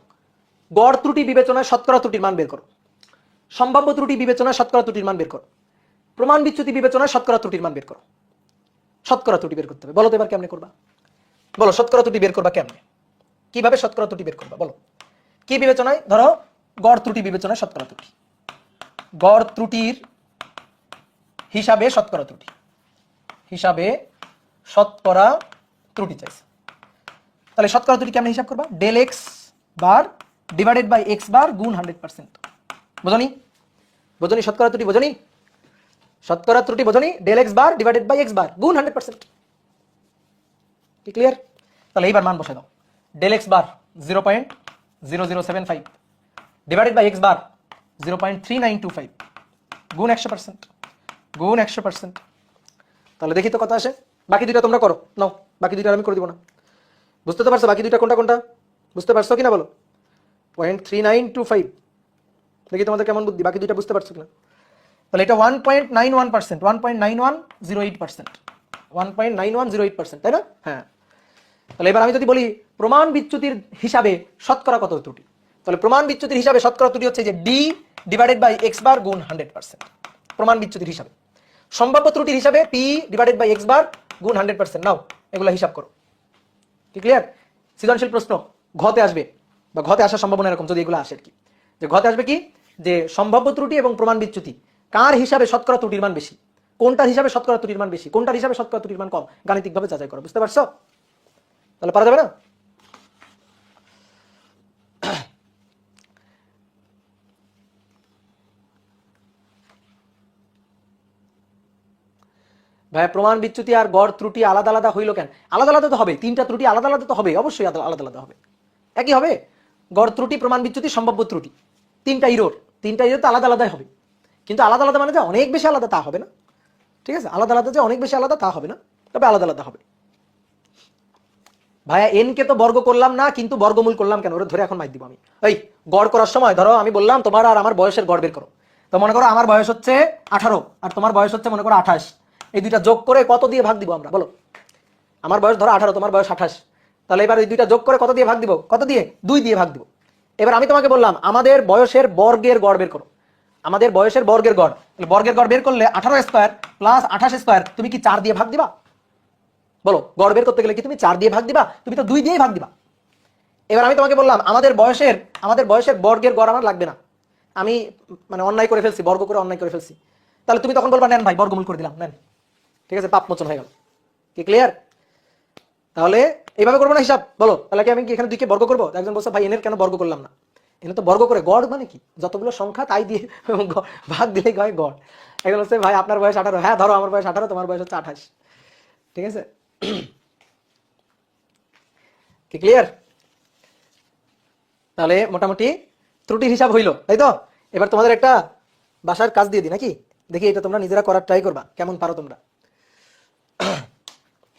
গড় ত্রুটি বিবেচনায় শতকরা ত্রুটির মান বের করো, সম্ভাব্য ত্রুটি বিবেচনায় শতকরা ত্রুটির মান বের করো, প্রমাণ বিচ্যুতি বিবেচনায় শতকরা ত্রুটির মান বের করো। শতকরা ত্রুটি বের করতে হবে, বলো তো এবার কেমনে করবা? বলো শতকরা ত্রুটি বের করবা কেমনে? কিভাবে শতকরা ত্রুটি বের করবা বলো? কি বিবেচনায়? ধরো গড় ত্রুটি বিবেচনায় শতকরা ত্রুটি, গড় ত্রুটির হিসাবে শতকরা ত্রুটি, হিসাবে শতকরা ত্রুটি চাইছে। তাহলে শতকরা ত্রুটি কেমনে হিসাব করবা? Del x bar divided by x bar গুণ 100%। বোঝনি? বোঝনি শতকরা ত্রুটি? বোঝনি শতকরা ত্রুটি? বোঝনি? Del x bar divided by x bar গুণ 100%। কি ক্লিয়ার? তাহলে এইবার মান বসাই দাও। Del x bar 0.0075 divided by x bar 0.3925 গুণ 100%, গুণ 100%। তাহলে দেখি তো কত আসে। বাকি দুইটা তোমরা করো, নাও বাকি দুইটা আমি করে দিব না। বুঝতে তো পারছো বাকি দুইটা কোনটা কোনটা? বুঝতে পারছো কিনা বলো? 0.3925, দেখি তোমাদের কেমন বুদ্ধি, বাকি দুইটা বুঝতে পারছো কিনা। তাহলে এটা 1.91%, 1.9108%, 1.9108%, তাই না? হ্যাঁ। তাহলে এবার আমি যদি বলি প্রমাণ বিচ্যুতির হিসাবে শতকরা কত ত্রুটি, তাহলে প্রমাণ বিচ্যুতির হিসাবে শতকরা ত্রুটি হচ্ছে যে D divided by x bar গুণ 100%, প্রমাণ বিচ্যুতির হিসাবে। সম্ভাব্য ত্রুটির হিসাবে P divided by x bar গুণ 100%। নাও এগুলো হিসাব করো। কি ক্লিয়ার? সৃজনশীল প্রশ্ন ঘতে আসবে বা ঘতে আসার সম্ভাবনা এরকম, যদি এগুলো আসে আর কি, যে ঘতে আসবে কি যে সম্ভাব্য ত্রুটি এবং প্রমাণ বিচ্যুতি কার হিসাবে শতকরা ত্রুটির মান বেশি, কোনটার হিসাবে শতকরা ত্রুটির মান বেশি, কোনটার হিসাবে শতকরা ত্রুটির মান কম, গাণিতিকভাবে যাচাই করো। বুঝতে পারছো? তাহলে পারা যাবে না? ভাই প্রমাণ বিচ্যুতি আর গড় ত্রুটি আলাদা আলাদা হইল কেন? আলাদা আলাদা তো হবে, 3টা ত্রুটি আলাদা আলাদা তো হবে, অবশ্যই আলাদা আলাদা হবে। একই হবে গড় ত্রুটি, প্রমাণ বিচ্যুতি, সম্ভাব্য ত্রুটি, 3টা ইরোর তো আলাদা আলাদাই হবে। কিন্তু আলাদা আলাদা মানে যে অনেক বেশি আলাদা তা হবে না, ঠিক আছে? আলাদা আলাদা যে অনেক বেশি আলাদা তা হবে না, তবে আলাদা আলাদা হবে। ভাইয়া এন কে তো বর্গ করলাম না, কিন্তু বর্গমূল করলাম কেন? ওরা ধরে এখন মাইক দিব আমি। এই গড় করার সময় ধরো আমি বললাম তোমার আর আমার বয়সের গড় বের করো, তো মনে করো আমার বয়স হচ্ছে 18 আর তোমার বয়স হচ্ছে মনে করো 28, এই দুইটা যোগ করে কত দিয়ে ভাগ দিব আমরা বলো? আমার বয়স ধরো 18, তোমার বয়স 28, তাহলে এবার এই দুইটা যোগ করে কত দিয়ে ভাগ দিব? কত দিয়ে? 2 দিয়ে ভাগ দিব। এবার আমি তোমাকে বললাম আমাদের বয়সের বর্গের গড় বের করো, আমাদের বয়সের বর্গের গড়। বর্গের গড় বের করলে 18 স্কয়ার প্লাস 28 স্কয়ার, তুমি কি 4 দিয়ে ভাগ দিবা? বলো গড় বের করতে গেলে কি তুমি 4 দিয়ে ভাগ দিবা? তুমি তো 2 দিয়েই ভাগ দিবা। এবার আমি তোমাকে বললাম আমাদের বয়সের বর্গের গড় আমার লাগবে না, আমি মানে অন্যায় করে ফেলছি, বর্গ করে অন্যায় করে ফেলছি, তাহলে তুমি তখন বলবা নেন ভাই বর্গমূল করে দিলাম, নেন, ঠিক আছে, পাপ মোচন হয়ে গেল। কি ক্লিয়ার? তাহলে এইভাবে করবো না হিসাব? বলো তাহলে কি আমি কি এখানে 2 কে বর্গ করবো? একজন বলছে ভাই এনের কেন বর্গ করলাম না? এনে তো বর্গ করে গড় মানে কি যতগুলো সংখ্যা তাই দিয়ে ভাগ দিলেই হয় গড়। একজন বলছে ভাই আপনার বয়স 18, হ্যাঁ ধরো আমার বয়স 18, তোমার বয়স হচ্ছে 28, ঠিক আছে? কি ক্লিয়ার? তাহলে মোটামুটি ত্রুটির হিসাব হইলো, তাই তো? এবার তোমাদের একটা বাসার কাজ দিয়ে দিই নাকি, দেখি এটা তোমরা নিজেরা করার ট্রাই করবা কেমন পারো তোমরা।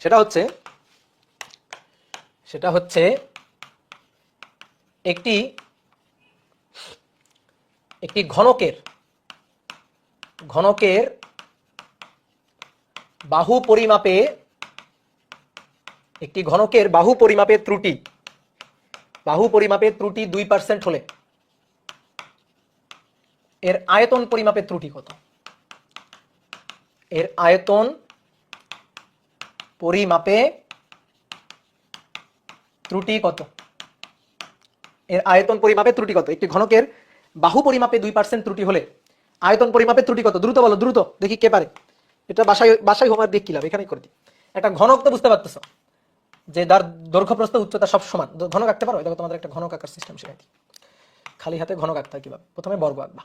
সেটা হচ্ছে একটি ঘনকের বাহু পরিমাপে একটি ঘনকের বাহু পরিমাপের ত্রুটি 2% হলে এর আয়তন পরিমাপের ত্রুটি কত? এর আয়তন পরিমাপে ত্রুটি কত? এর আয়তন পরিমাপে ত্রুটি কত? একটি ঘনকের বাহু পরিমাপে 2% ত্রুটি হলে আয়তন পরিমাপে ত্রুটি কত? দ্রুত বলো, দ্রুত, দেখি কে পারে। এটা বাসায় হোমওয়ার্ক দিয়ে কি লাভ, এখানেই করে দিই। একটা ঘনক তো বুঝতে পারতেছো যে তার দৈর্ঘ্য প্রস্থ উচ্চতা সব সমান। ঘনক আঁকতে পারো? দেখো তোমাদের একটা ঘনক আঁকার সিস্টেম শেখাই দিই। খালি হাতে ঘনক আঁকতে হয় কিভাবে। প্রথমে বর্গ আঁকবা,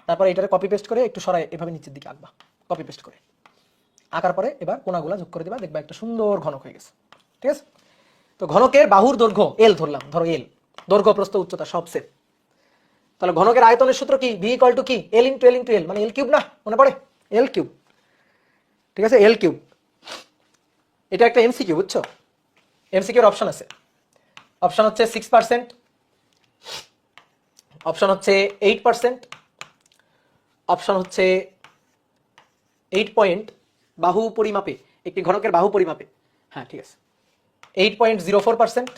তারপরে এটারে কপি পেস্ট করে একটু সরাই এভাবে নিচের দিকে আঁকবা, কপি পেস্ট করে আঁকার পরে এবার কোণাগুলা যোগ করে দিবা, দেখবা একটা সুন্দর ঘনক হয়ে গেছে। ঠিক আছে? তো ঘনকের বাহুর দৈর্ঘ্য এল ধরলাম, ধরো এল, দৈর্ঘ্য প্রস্থ উচ্চতা সব সেম। তাহলে ঘনকের আয়তনের সূত্র কি? ভি ইকুয়াল টু কি? L into L into L, মানে এল কিউব না, মনে পড়ে? এল কিউব। ঠিক আছে, এল কিউব। এটা একটা এমসিকিউ, বুঝছো? এমসিকিউর অপশন আছে। অপশন হচ্ছে 6%, অপশন হচ্ছে 8%, অপশন হচ্ছে 8 পয়েন্ট বাহু পরিমাপে, একটি ঘনকের বাহু পরিমাপে, হ্যাঁ ঠিক আছে, 8.04%,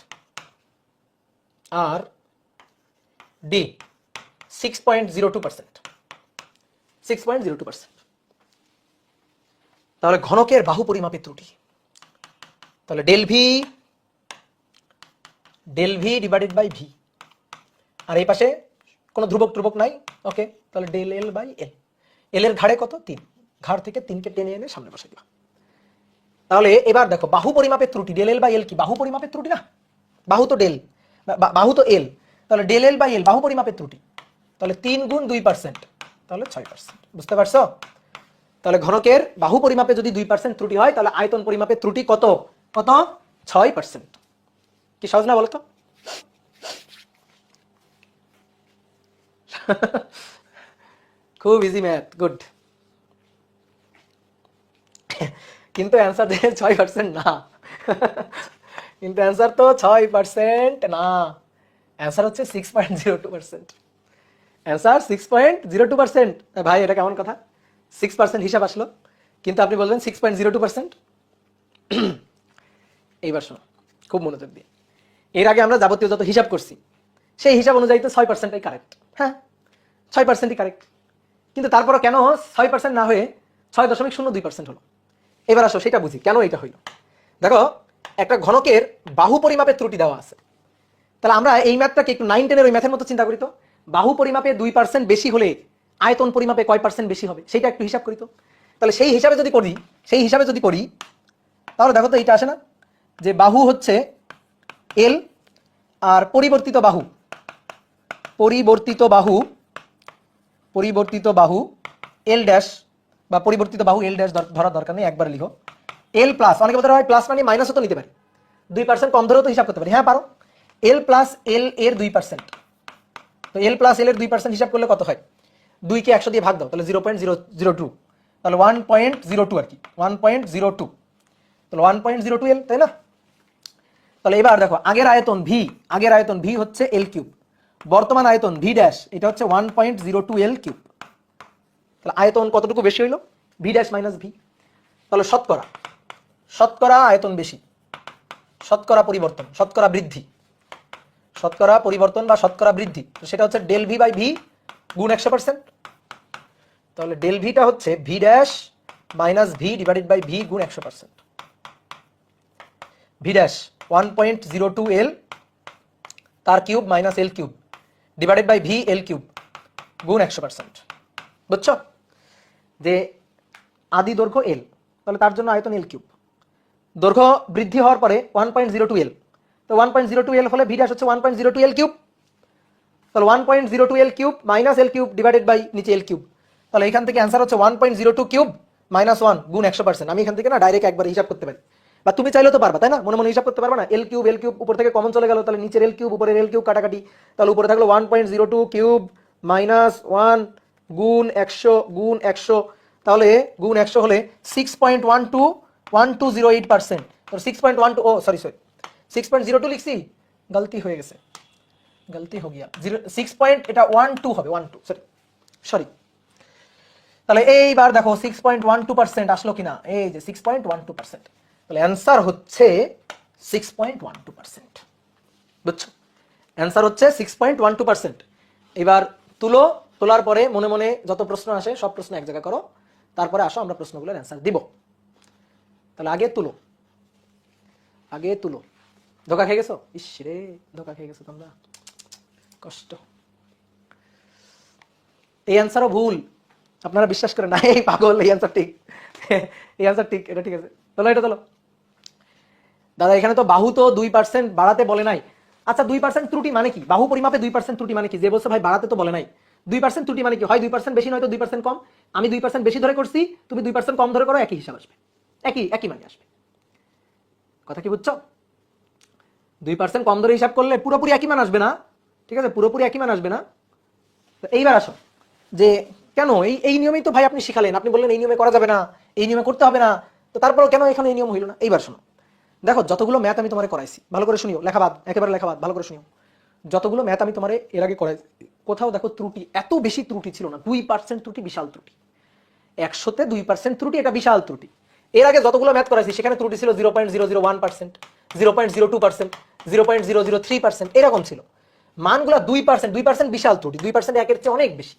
আর ডি 6.02%। 6.02%। তাহলে ঘনকের বাহু পরিমাপের ত্রুটি, তাহলে del V divided by V, আর এই পাশে কোনো ধ্রুবক নাই, ওকে, তাহলে ডেল এল বাই এল। এল এর ঘাড়ে কত? 3, ঘাড় থেকে 3কে টেনে এনে সামনে বসাই দিবা। তাহলে এবার দেখো বাহু পরিমাপের ত্রুটি, ডেল এল বাই এল কি? বাহু পরিমাপের ত্রুটি না? বাহু তো ডেল, বাহু তো এল, তাহলে ডেল এল বাই এল বাহু পরিমাপের ত্রুটি, তাহলে 3 গুণ 2%, তাহলে 6%। বুঝতে পারছো? তাহলে ঘনকের বাহু পরিমাপে যদি 2% ত্রুটি হয়, তাহলে আয়তন পরিমাপের ত্রুটি কত? 6%। কি সহজ না বলতো? খুব ইজি ম্যাথ, গুড। কিন্তু অ্যান্সার দেখে 6% না, কিন্তু অ্যান্সার তো 6% না, অ্যান্সার হচ্ছে 6.02%। অ্যান্সার 6.02%। ভাই এটা কেমন কথা? 6% হিসাব আসলো, কিন্তু আপনি বলবেন 6.02%। এইবার শোনো খুব মনোযোগ দিয়ে, এর আগে আমরা যাবতীয় যত হিসাব করছি সেই হিসাব অনুযায়ী তো 6%ই কারেক্ট। হ্যাঁ, 6%ই কারেক্ট, কিন্তু তারপরও কেন 6% না হয়ে 6.02% হলো? এবার আসো সেটা বুঝি, কেন এটা হইল। দেখো, একটা ঘনকের বাহু পরিমাপের ত্রুটি দেওয়া আছে, তাহলে আমরা এই ম্যাথটাকে একটু 9-10 ওই ম্যাথের মতো চিন্তা করি তো। বাহু পরিমাপে 2% বেশি হলে আয়তন পরিমাপে কয় পার্সেন্ট বেশি হবে সেটা একটু হিসাব করি তো। তাহলে সেই হিসাবে যদি করি তাহলে দেখো তো এইটা আসে না, যে বাহু হচ্ছে এল, আর পরিবর্তিত বাহু এল ড্যাশ, বা পরিবর্তিত বাহু এল ড্যাশ ধরার দরকার নেই, একবার লিখো এল প্লাস, অনেকে বলতে হয় প্লাস মানে মাইনাসও তো নিতে পারি, 2% কম ধরেও তো হিসাব করতে পারি। হ্যাঁ পারো। এল প্লাস এল এর 2%, তো এল প্লাস এল এর 2% হিসাব করলে কত হয়? 2কে 100 দিয়ে ভাগ দাও, তাহলে 0.002, তাহলে 1.02 আর কি, 1.02, তাহলে 1.02 এল, তাই না? তাহলে এবার দেখো আগের আয়তন ভি হচ্ছে এল কিউব, বর্তমান আয়তন ভি ড্যাশ এটা হচ্ছে 1.02 এল কিউব। তাহলে আয়তন কতটুকু বেশি হইলো? V dash minus V. তাহলে শতকরা আয়তন বেশি, শতকরা পরিবর্তন বা শতকরা বৃদ্ধি, তো সেটা হচ্ছে ডেল ভি বাই ভি গুণ 100%। তাহলে ডেল ভিটা হচ্ছে V dash minus V divided by V গুণ 100%। ভি ড্যাশ 1.02 এল তার cube minus L cube divided by V L cube গুণ 100%। বুঝছো? যে আদি দৈর্ঘ্য এল, তাহলে তার জন্য আয়তন এল কিউব, দৈর্ঘ্য বৃদ্ধি হওয়ার পরে 1.02 এল, তো 1.02 এল হলে ভি ড্যাশ হচ্ছে 1.02 এল কিউব, তাহলে 1.02 L cube minus L cube divided by নিচে এল কিউব, তাহলে এখান থেকে অ্যান্সার হচ্ছে 1.02 কিউব মাইনাস 1 গুণ 100%। আমি এখান থেকে না ডাইরেক্ট একবার হিসাব করতে পারি, বা তুমি চাইলেও তো পারবা, তাই না? মনে মনে হিসাব করতে পারবা না? এল কিউব উপর থেকে কমন চলে গেল, তাহলে নিচের এল কিউব উপরের এল কিউব কাটাকাটি, তাহলে উপরে থাকলো 1.02 কিউব মাইনাস 1 গুণ 100 তাহলে গুণ 100 হলে 6.12 তো 6.12, ও সরি 6.02 লিখছি, গলতি হয়ে গেছে, গলতি হো গিয়া, 6.12 হবে, 12 সরি। তাহলে এইবার দেখো 6.12% আসলো কিনা, এই যে 6.12%। তাহলে অ্যান্সার হচ্ছে 6.12%। বুঝছো? অ্যান্সার হচ্ছে 6.12%। এবার তোলার পরে মনে মনে যত প্রশ্ন আসে সব প্রশ্ন এক জায়গায় করো, তারপরে আসো আমরা প্রশ্নগুলোর অ্যান্সার দিব। তাহলে আগে তুলো। ধোকা খেয়ে গেছো? ইস রে, ধোকা খেয়ে গেছো তোমরা, কষ্ট। এই অ্যান্সারও ভুল, আপনারা বিশ্বাস করেন না। এই পাগল, এই অ্যান্সার ঠিক, এই অ্যান্সার ঠিক, এটা ঠিক আছে। এটা তোলো। দাদা এখানে তো বাহু তো 2% বাড়াতে বলে নাই। আচ্ছা 2% ত্রুটি মানে কি? বাহু পরিমাপে 2% ত্রুটি মানে কি? যে বলছে ভাই বাড়াতে তো বলে নাই, 2% ত্রুটি মানে কি? হয় 2% বেশি নয়তো 2% কম। আমি 2% বেশি ধরে করছি, তুমি 2% কম ধরে করো, একই হিসাব আসবে, একই মানে আসবে। কথা কি বুঝছো? 2% কম ধরে হিসাব করলে পুরোপুরি একই মান আসবে না, ঠিক আছে? পুরোপুরি একই মান আসবে না। এইবার আসো যে কেন এই নিয়মেই তো ভাই আপনি শিখালেন, আপনি বললেন এই নিয়মে করা যাবে না, এই নিয়মে করতে হবে না, তো তারপরে কেন এখানে এই নিয়ম হইল না? এইবার শোনো, দেখো যতগুলো ম্যাথ আমি তোমারে করাইছি, ভালো করে শুনিও, লেখাবাদ, একেবারে লেখাবাদ, ভালো করে শুনিও। যতগুলো ম্যাথ আমি তোমারে এর আগে করাইছি, কোথাও দেখো ত্রুটি, এত বেশি ত্রুটি ছিল না। 2% ত্রুটি বিশাল ত্রুটি, 100-তে 2% ত্রুটি, এটা বিশাল ত্রুটি। এর আগে যতগুলো ম্যাথ করাইছি সেখানে ত্রুটি ছিল 0.001%, 0.02%, 0.003%, এরকম ছিল। মানগুলো 2% বিশাল ত্রুটি, 2% একের চেয়ে অনেক বেশি,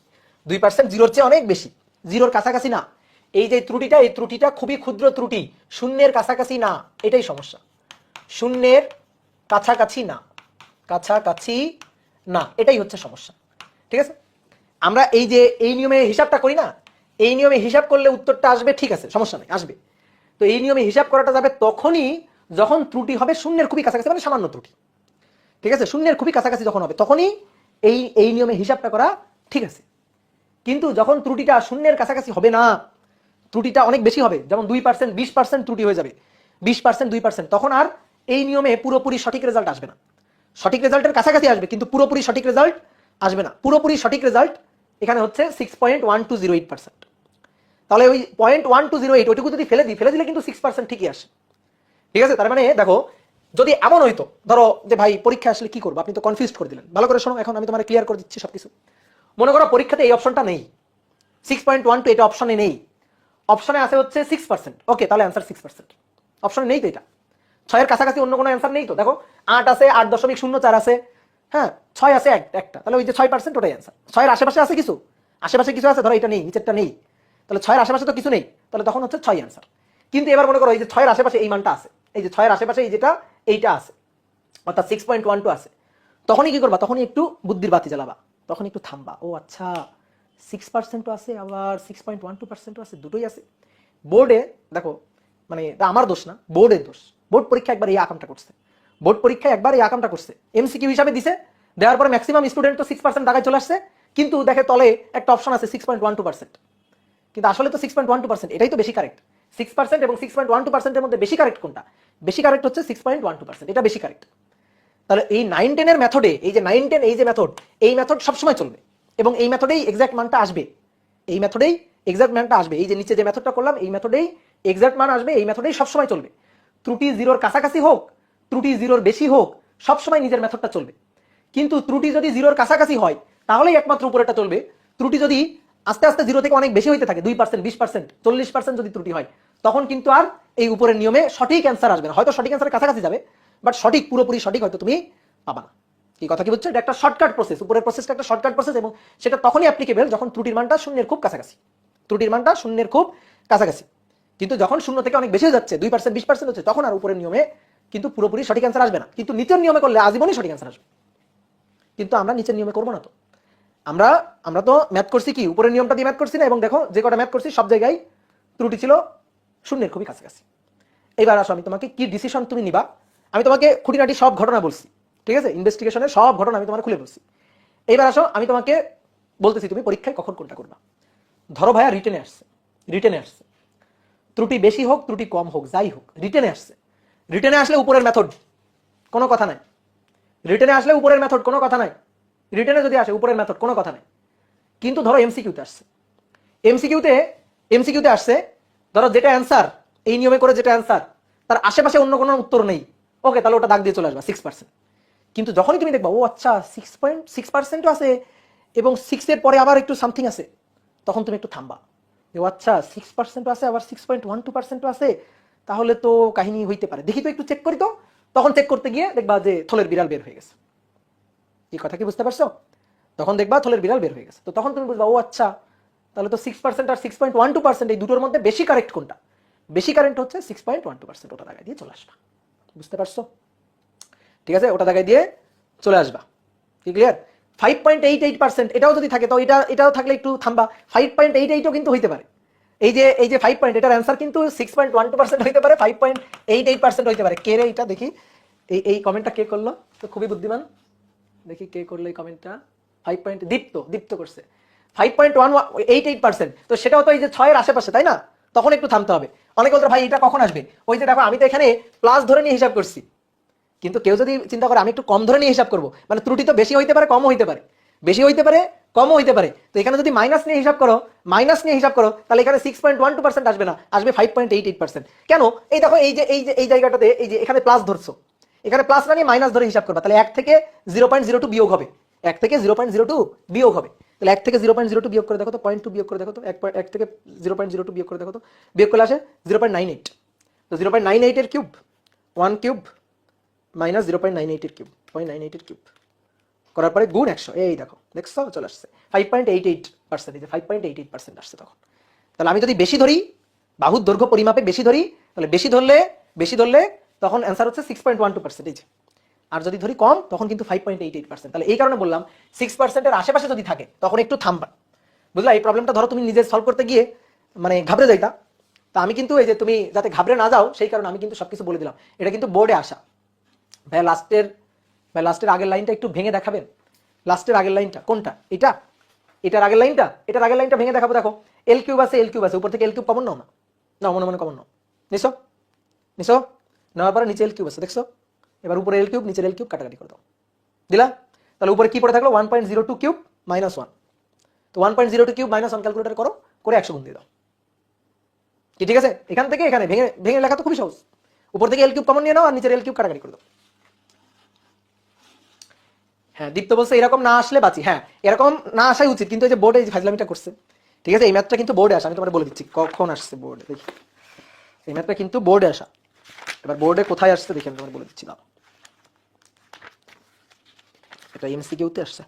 2% জিরোর চেয়ে অনেক বেশি, জিরোর কাছাকাছি না। এই যে ত্রুটিটা, এই ত্রুটিটা খুবই ক্ষুদ্র ত্রুটি, শূন্যের কাছাকাছি না, এটাই সমস্যা। শূন্যের কাছাকাছি না, এটাই হচ্ছে সমস্যা। ঠিক আছে? আমরা এই নিয়মে হিসাবটা করি না, এই নিয়মে হিসাব করলে উত্তরটা আসবে, ঠিক আছে, সমস্যা নেই, আসবে। তো এই নিয়মে হিসাব করাটা যাবে তখনই যখন ত্রুটি হবে শূন্যের খুবই কাছাকাছি, মানে সামান্য ত্রুটি। ঠিক আছে? শূন্যের খুবই কাছাকাছি যখন হবে তখনই এই নিয়মে হিসাবটা করা ঠিক আছে। কিন্তু যখন ত্রুটিটা শূন্যের কাছাকাছি হবে না, ত্রুটিটা অনেক বেশি হবে, যেমন 2%, 20% ত্রুটি হয়ে যাবে, 20%, 2%, তখন আর এই নিয়মে পুরোপুরি সঠিক রেজাল্ট আসবে না। সঠিক রেজাল্টের কাছাকাছি আসবে, কিন্তু পুরোপুরি সঠিক রেজাল্ট আসবে না। পুরোপুরি সঠিক রেজাল্ট এখানে হচ্ছে 6.1208%। তাহলে ওই 0.1208 ওইটুকু যদি ফেলে দিলে কিন্তু 6% ঠিকই আসে। ঠিক আছে? তার মানে দেখো, যদি এমন হইতো, ধরো যে ভাই পরীক্ষা আসলে কি করবো, আপনি তো কনফিউজ করে দিলেন। ভালো করে শোনো, এখন আমি তোমার ক্লিয়ার করে দিচ্ছি সবকিছু। মনে করো পরীক্ষাতে এই অপশনটা নেই, 6.12 এটা অপশনে নেই, অপশনে আছে হচ্ছে 6%। ওকে, তাহলে অ্যান্সার 6%। অপশনে নেই তো, এটা 6-এর কাছাকাছি অন্য কোনো অ্যান্সার নেই তো। দেখো 8 আছে, 8.04 আছে, হ্যাঁ 6 আছে একটা, তাহলে ওই যে 6% ওটাই অ্যান্সার। 6-এর আশেপাশে আছে কিছু, আশেপাশে কিছু আছে, ধরো এটা নেই, নিচেরটা নেই, তাহলে 6-এর আশেপাশে তো কিছু নেই, তাহলে তখন হচ্ছে 6 অ্যান্সার। কিন্তু এবার মনে করো এই যে 6-এর আশেপাশে এই মানটা আছে, এই যে 6-এর আশেপাশে এই যেটা এইটা আছে, অর্থাৎ 6.12 আছে, তখনই কি করবা? তখনই একটু বুদ্ধির বাতি জ্বালাবা, তখন একটু থামবা। ও আচ্ছা, 6% আছে, আবার 6.12% আছে, দুটোই আছে। বোর্ডে দেখো, মানে এটা আমার দোষ না, বোর্ডের দোষ। বোর্ড পরীক্ষা একবার এই আকামটা করছে, এমসিকিউ হিসাবে দিছে, দেওয়ার পরে ম্যাক্সিমাম স্টুডেন্ট তো 6% টাকায় চলে আসছে, কিন্তু দেখে তলে একটা অপশন আছে 6.12%, কিন্তু আসলে তো 6.12%, এটাই তো বেশি কারেক্ট। 6% এবং 6.12%-এর মধ্যে বেশি কারেক্ট কোনটা? বেশি কারেক্ট হচ্ছে 6.12%, এটা বেশি কারেক্ট। তাহলে এই 9-10-এর মেথডে, এই যে 9-10, এই যে মেথড, এই মেথড সবসময় চলবে, এবং এই মেথডেই এক্সাক্ট মানটা আসবে, এই মেথডেই এক্সাক্ট মানটা আসবে। এই যে নিচে যে মেথডটা করলাম, এই মেথডেই এক্সাক্ট মান আসবে, এই মেথডেই সবসময় চলবে। ত্রুটি জিরোর কাছাকাছি হোক, ত্রুটি জিরোর বেশি হোক, সবসময় নিজের মেথডটা চলবে। কিন্তু ত্রুটি যদি জিরোর কাছাকাছি হয় তাহলেই একমাত্র উপরেটা চলবে। ত্রুটি যদি আস্তে আস্তে জিরো থেকে অনেক বেশি হইতে থাকে, 2%, 20%, 40% যদি ত্রুটি হয়, তখন কিন্তু আর এই উপরের নিয়মে সঠিক অ্যান্সার আসবে না। হয়তো সঠিক অ্যান্সারের কাছাকাছি যাবে, বাট সঠিক, পুরোপুরি সঠিক হয়তো তুমি পাবা না। কি কথা কি বুঝছো? এটা একটা শর্টকাট প্রসেস, উপরের প্রসেসটা একটা শর্টকাট প্রসেস, এবং সেটা তখনই অ্যাপ্লিকেবল যখন ত্রুটির মানটা শূন্যের খুব কাছাকাছি, ত্রুটির মানটা শূন্যের খুব কাছাকাছি। কিন্তু যখন শূন্য থেকে অনেক বেশি হয়ে যাচ্ছে, 2%, 20% হচ্ছে, তখন আর উপরের নিয়মে কিন্তু পুরোপুরি সঠিক অ্যান্সার আসবে না। কিন্তু নিচের নিয়মে করলে আজীবনই সঠিক অ্যান্সার আসবে। কিন্তু আমরা নিচের নিয়মে করবো না তো, আমরা তো ম্যাথ করছি কি, উপরের নিয়মটা দিয়ে ম্যাথ করছি না, এবং দেখো যে কটা ম্যাথ করছি সব জায়গায় ত্রুটি ছিল শূন্যের খুবই কাছাকাছি। এবার আসো, আমি তোমাকে কি ডিসিশন তুমি নিবা, আমি তোমাকে খুঁটিনাটি সব ঘটনা বলছি, ঠিক আছে? ইনভেস্টিগেশনের সব ঘটনা আমি তোমার খুলে বলছি। এইবার আসো, আমি তোমাকে বলতেছি তুমি পরীক্ষায় কখন কোনটা করবা। ধরো ভাইয়া রিটেনে আসছে, ত্রুটি বেশি হোক, ত্রুটি কম হোক, যাই হোক, রিটেনে আসলে উপরের মেথড, কোনো কথা নাই। রিটেনে আসলে উপরের মেথড, কোনো কথা নাই। রিটেনে যদি আসে উপরের মেথড, কোনো কথা নাই। কিন্তু ধরো এমসিকিউতে আসছে, এমসিকিউতে আসছে, ধরো যেটা অ্যান্সার, এই নিয়মে করে যেটা অ্যান্সার, তার আশেপাশে অন্য কোনো উত্তর নেই, ওকে, তাহলে ওটা দাগ দিয়ে চলে আসবা 6%। কিন্তু যখনই তুমি দেখবা ও আচ্ছা 6.6% আছে, এবং 6-এর পরে আবার একটু সামথিং আছে, তখন তুমি একটু থামবা। ও আচ্ছা 6% আছে, আবার 6.12% আছে, তাহলে তো কাহিনী হইতে পারে, দেখি তো একটু চেক করি। তো তখন চেক করতে গিয়ে দেখবা যে থলের বিড়াল বের হয়ে গেছে। এই কথা কি বুঝতে পারছো? তখন দেখবা থলের বিড়াল বের হয়ে গেছে। তো তখন তুমি বুঝবা ও আচ্ছা, তাহলে তো 6% আর 6.12% এই দুটোর মধ্যে বেশি কারেক্ট কোনটা? বেশি কারেন্ট হচ্ছে 6.12%। ওটা জায়গায় দিয়ে চলে আসবা। বুঝতে পারছো? ঠিক আছে, ওটা জায়গায় দিয়ে চলে আসবা। কি ক্লিয়ার? 5.88% এটাও যদি থাকে তো এটাও থাকলে একটু থামবা। 5.88ও কিন্তু হইতে পারে। এই যে 5 পয়েন্ট, এটার অ্যান্সার কিন্তু 6.12% হইতে পারে, 5.88% হইতে পারে। কে রে এটা দেখি, এই কমেন্টটা কে করলো? তো খুবই বুদ্ধিমান, দেখি কে করলো এই কমেন্টটা। 5 পয়েন্ট দীপ্ত করছে 5.188%। তো সেটাও তো এই যে 6 এর আশেপাশে, তাই না? তখন একটু থামতে হবে। অনেকে বলতে ভাই এটা কখন আসবে? ওই যে দেখো আমি তো এখানে প্লাস ধরে নিয়ে হিসাব করছি, কিন্তু কেউ যদি চিন্তা করে আমি একটু কম ধরে নিয়ে হিসাব করবো, মানে ত্রুটি তো বেশি হইতে পারে কমও হইতে পারে, বেশি হইতে পারে কমও হইতে পারে। তো এখানে যদি মাইনাস নিয়ে হিসাব করো তাহলে এখানে 6.12% আসবে না, আসবে 5.88%। কেন? এই দেখো এই জায়গাটাতে এই যে এখানে প্লাস ধরছো, এখানে প্লাস না নিয়ে মাইনাস ধরে হিসাব করবা, তাহলে 1 থেকে 0.02 বিয়োগ হবে, 1 থেকে 0.02 বিয়োগ হবে। তাহলে 1 থেকে 0.02 বিয়োগ করে দেখো তো, 0.2 বিয়োগ করে দেখো তো, 1 থেকে 0.02 বিয়োগ করে দেখো তো, বিয়োগ করলে আসে 0.98। তো 0.98 এর কিউব 1 কিউব মাইনাস 0.98 এর কিউব 0.98 এর কিউব করার পরে গুণ 100। এই দেখো, দেখছো চলে আসছে 5.88%। এই যে 5.88% আসছে তখন। তাহলে আমি যদি বেশি ধরি, বাহুর দৈর্ঘ্য পরিমাপে বেশি ধরি, তাহলে বেশি ধরলে তখন অ্যান্সার হচ্ছে 6.12%। এই যে, আর যদি ধরি কম তখন কিন্তু 5.88%। তাহলে এই কারণে বললাম 6% এর আশেপাশে যদি থাকে তখন একটু থামবা। বুঝলা? এই প্রবলেমটা ধরো তুমি নিজে সলভ করতে গিয়ে মানে ঘাবড়ে যাইতা, তা আমি কিন্তু এই যে তুমি যাতে ঘাবড়ে না যাও সেই কারণে আমি কিন্তু সবকিছু বলে দিলাম। এটা কিন্তু বোর্ডে আসা। ভাই লাস্টের আগের লাইনটা একটু ভেঙে দেখাবেন। লাস্টের আগের লাইনটা কোনটা? এটার আগের লাইনটা ভেঙে দেখাবো। দেখো এল কিউব আছে, উপর থেকে এল কিউব কমন নাও না, মনে কমন নাও, নিছো নেওয়ার পরে নিচে এল কিউব আছে, দেখছো? এবার উপরে এল কিউব, নিচের এল কিউব কাটাকাটি করে দাও, দিলা। তাহলে উপরে কি পড়ে থাকলো? 1.02 কিউব মাইনাস 1। তো 1.02 কিউব মাইনাস 1 ক্যালকুলেটর করো, করে 100 গুণ দিয়ে দাও। কি ঠিক আছে? এখান থেকে এখানে ভেঙে লেখা তো খুবই সহজ। উপর থেকে এল কিউব কমন নিয়ে নাও আর নিচের এল কিউব কাটাকাটি করে দাও। হ্যাঁ, দীপ্ত বলছে এরকম না আসলে বাঁচি। হ্যাঁ, এরকম না আসাই উচিত, কিন্তু এই যে বোর্ডে ফাজলামিটা করছে। ঠিক আছে, এই ম্যাথটা কিন্তু বোর্ডে আসা, আমি তোমার বলে দিচ্ছি কখন আসছে বোর্ডে। দেখি, এই ম্যাথটা কিন্তু বোর্ডে আসা। এবার বোর্ডে কোথায় আসছে দেখি, আমি তোমার বলে দিচ্ছি। দাও, এটা এমসিকিউতে আসছে।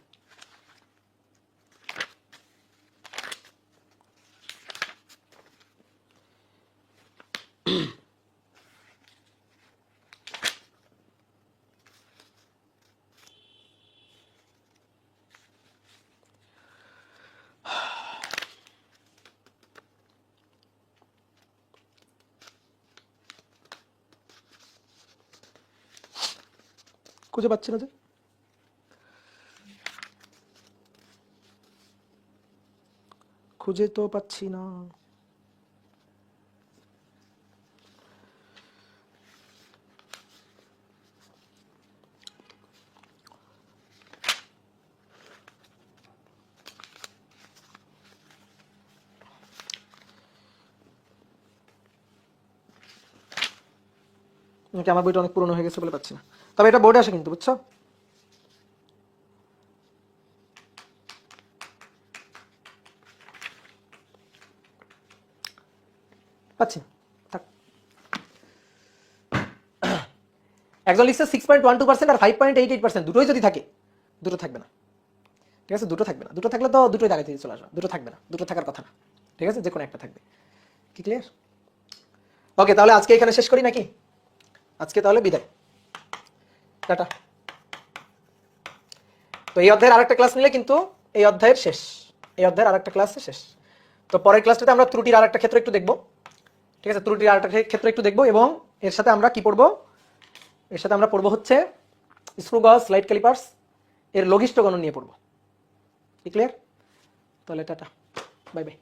খুঁজে পাচ্ছি না যে, খুঁজে তো পাচ্ছি না। আমার বইটা অনেক পুরনো হয়ে গেছে বলে পাচ্ছি না, তবে এটা বোর্ডে আসে কিন্তু, বুঝছো? পাচ্ছি না, থাক। একজন লিখছে 6.12% আর 5.88%, দুটোই যদি থাকে, দুটো থাকবে না। ঠিক আছে, দুটো থাকবে না। দুটো থাকলে তো দুটোই জায়গায় থেকে চলে আসবে, দুটো থাকবে না, দুটো থাকার কথা না। ঠিক আছে, যে কোনো একটা থাকবে। কি ক্লিয়ার? ওকে, তাহলে আজকে এখানে শেষ করি নাকি? আজকে তাহলে বিদায়, টাটা। তো এই অধ্যায়ের আরেকটা ক্লাস নিলে কিন্তু এই অধ্যায়ের শেষ, এই অধ্যায়ের আরেকটা ক্লাস শেষ। তো পরের ক্লাসটাতে আমরা ত্রুটির আরেকটা ক্ষেত্র একটু দেখবো। ঠিক আছে, ত্রুটির আরেকটা ক্ষেত্র একটু দেখবো, এবং এর সাথে আমরা কি পড়বো? এর সাথে আমরা পড়বো হচ্ছে স্ক্রু গজ, লাইট ক্যালিপার্স এর লঘিষ্ঠ গণন নিয়ে পড়বো। কি ক্লিয়ার? তাহলে টাটা, বাই বাই।